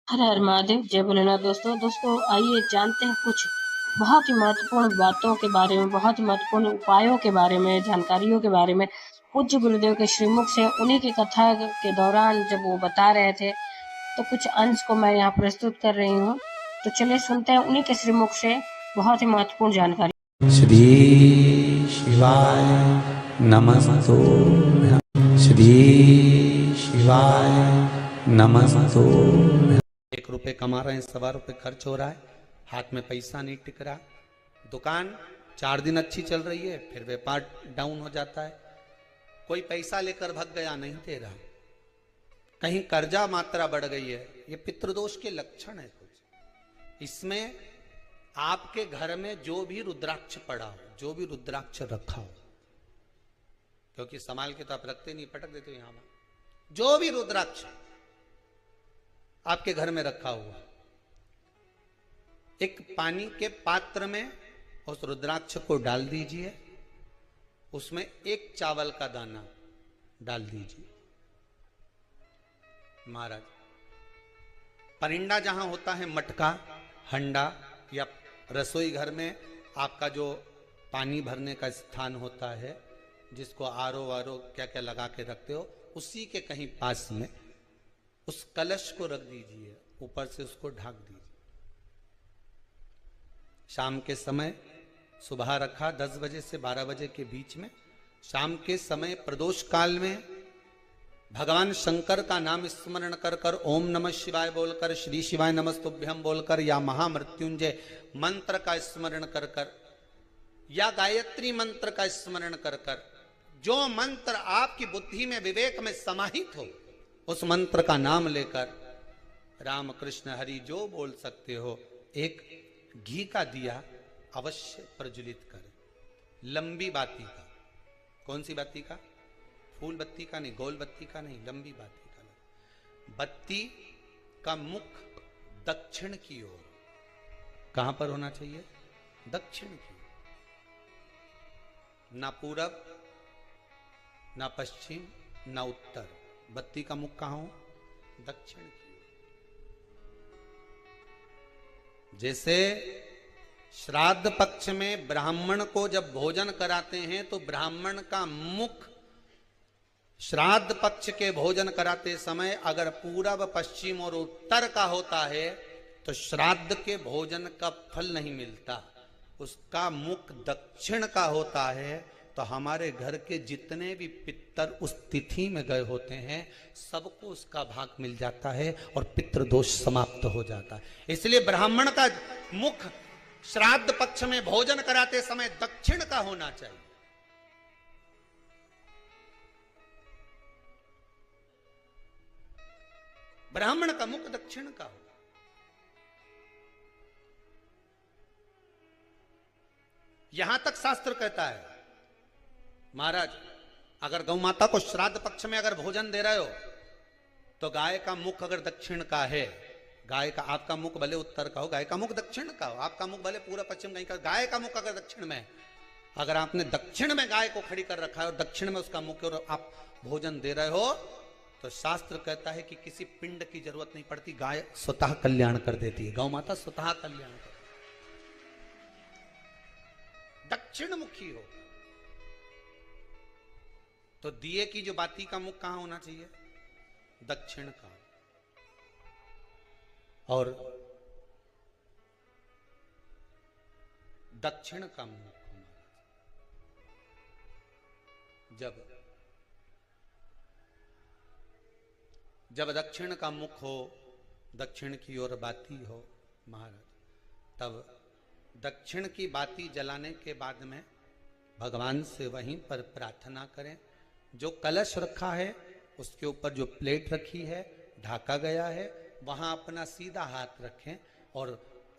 हर हर महादेव, जय भोलेनाथ। दोस्तों आइए जानते हैं कुछ बहुत ही महत्वपूर्ण बातों के बारे में, बहुत ही महत्वपूर्ण उपायों के बारे में, जानकारियों के बारे में। पूज्य गुरुदेव के श्रीमुख से उन्हीं की कथा के दौरान जब वो बता रहे थे, तो कुछ अंश को मैं यहाँ प्रस्तुत कर रही हूँ। तो चलिए सुनते हैं उन्हीं के श्रीमुख से बहुत ही महत्वपूर्ण जानकारी। श्री शिवाय नमस्तुभ्यं। श्री शिवाय नमस्तुभ्यं। 1 रुपए कमा रहे हैं, 1.25 रुपए खर्च हो रहा है, हाथ में पैसा नहीं टिक रहा, दुकान 4 दिन अच्छी चल रही है, फिर व्यापार डाउन हो जाता है, कोई पैसा लेकर भग गया, नहीं दे रहा, कहीं कर्जा मात्रा बढ़ गई है, ये पितृदोष के लक्षण है कुछ। इसमें आपके घर में जो भी रुद्राक्ष पड़ा हो, जो भी रुद्राक्ष रखा हो, क्योंकि संभाल के तो आप रखते नहीं, पटक देते हो यहां पर, जो भी रुद्राक्ष आपके घर में रखा हुआ, एक पानी के पात्र में उस रुद्राक्ष को डाल दीजिए, उसमें 1 चावल का दाना डाल दीजिए। महाराज, परिंदा जहां होता है, मटका, हंडा या रसोई घर में आपका जो पानी भरने का स्थान होता है, जिसको आरो वारो क्या क्या लगा के रखते हो, उसी के कहीं पास में उस कलश को रख दीजिए, ऊपर से उसको ढक दीजिए। शाम के समय, सुबह रखा 10 बजे से 12 बजे के बीच में, शाम के समय प्रदोष काल में भगवान शंकर का नाम स्मरण कर कर, ओम नमः शिवाय बोलकर, श्री शिवाय नमस्तुभ्यम बोलकर, या महामृत्युंजय मंत्र का स्मरण कर कर, या गायत्री मंत्र का स्मरण कर कर, जो मंत्र आपकी बुद्धि में, विवेक में समाहित हो, उस मंत्र का नाम लेकर राम कृष्ण हरि जो बोल सकते हो, एक घी का दिया अवश्य प्रज्वलित करें। लंबी बाती का। कौन सी बाती का? फूल बत्ती का नहीं, गोल बत्ती का नहीं, लंबी बाती का। बत्ती का मुख दक्षिण की ओर। कहां पर होना चाहिए? दक्षिण की ओर। ना पूरब, ना पश्चिम, ना उत्तर। बत्ती का मुख कहां हो? दक्षिण की ओर। जैसे श्राद्ध पक्ष में ब्राह्मण को जब भोजन कराते हैं, तो ब्राह्मण का मुख श्राद्ध पक्ष के भोजन कराते समय अगर पूरब, पश्चिम और उत्तर का होता है, तो श्राद्ध के भोजन का फल नहीं मिलता। उसका मुख दक्षिण का होता है, तो हमारे घर के जितने भी पितर उस तिथि में गए होते हैं, सबको उसका भाग मिल जाता है और पितृदोष समाप्त हो जाता है। इसलिए ब्राह्मण का मुख श्राद्ध पक्ष में भोजन कराते समय दक्षिण का होना चाहिए। ब्राह्मण का मुख दक्षिण का हो। यहां तक शास्त्र कहता है, महाराज, अगर गौ माता को श्राद्ध पक्ष में अगर भोजन दे रहे हो, तो गाय का मुख अगर दक्षिण का है, गाय का, आपका मुख भले उत्तर का हो, गाय का मुख दक्षिण का हो, आपका मुख भले पूरा पश्चिम कहीं का, गाय का मुख अगर दक्षिण में, अगर आपने दक्षिण में गाय को खड़ी कर रखा है और दक्षिण में उसका मुख और आप भोजन दे रहे हो, तो शास्त्र कहता है कि किसी पिंड की जरूरत नहीं पड़ती, गाय स्वतः कल्याण कर देती है, गौ माता स्वतः कल्याण कर। दक्षिण मुखी हो, तो दिए की जो बाती का मुख कहां होना चाहिए? दक्षिण का। और दक्षिण का मुख जब दक्षिण का मुख हो, दक्षिण की ओर बाती हो, महाराज, तब दक्षिण की बाती जलाने के बाद में भगवान से वहीं पर प्रार्थना करें। जो कलश रखा है, उसके ऊपर जो प्लेट रखी है, ढाका गया है, वहां अपना सीधा हाथ रखें और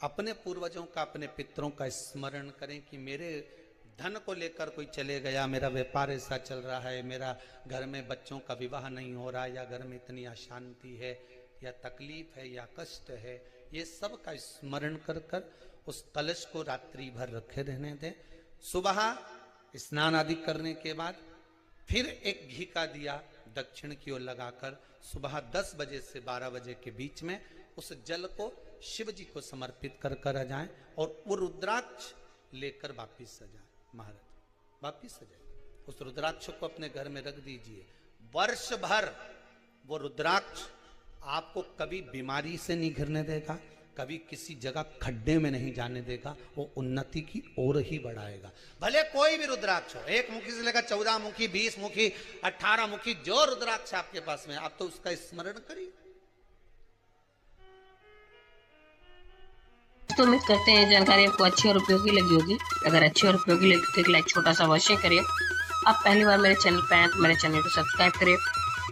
अपने पूर्वजों का, अपने पितरों का स्मरण करें कि मेरे धन को लेकर कोई चले गया, मेरा व्यापार ऐसा चल रहा है, मेरा घर में बच्चों का विवाह नहीं हो रहा, या घर में इतनी अशांति है, या तकलीफ है, या कष्ट है, ये सब का स्मरण कर कर उस कलश को रात्रि भर रखे रहने दें। सुबह स्नान आदि करने के बाद फिर एक घी का दिया दक्षिण की ओर लगाकर सुबह 10 बजे से 12 बजे के बीच में उस जल को शिव जी को समर्पित कर कर जाएं और वो रुद्राक्ष लेकर वापिस आ जाए। महाराज वापिस आ जाए, उस रुद्राक्ष को अपने घर में रख दीजिए। वर्ष भर वो रुद्राक्ष आपको कभी बीमारी से नहीं घिरने देगा, कभी किसी जगह खड्डे में नहीं जाने देगा, वो उन्नति की ओर ही बढ़ाएगा। भले कोई भी रुद्राक्ष हो, 1 मुखी से लेकर 14 मुखी, 20 मुखी, 18 मुखी, जो रुद्राक्ष आपके पास में, आप तो उसका स्मरण करिए। तो उम्मीद करते हैं जानकारी आपको अच्छी और उपयोगी लगी होगी। अगर अच्छी और उपयोगी लगी तो एक लाइक छोटा सा अवश्य करिए। आप पहली बार मेरे चैनल पे आए तो मेरे चैनल को सब्सक्राइब करिए,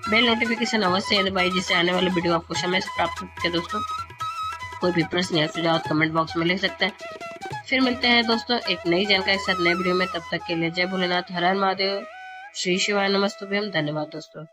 बेल नोटिफिकेशन अवश्य दबाइए, जिससे आने वाले वीडियो आपको समय से प्राप्त हो सके। दोस्तों कोई भी प्रश्न या सुझाव कमेंट बॉक्स में लिख सकते हैं। फिर मिलते हैं दोस्तों एक नई जानकारी के साथ नए वीडियो में। तब तक के लिए जय भोलेनाथ, हर हर महादेव, श्री शिवाय नमस्तुभ्यम। धन्यवाद दोस्तों।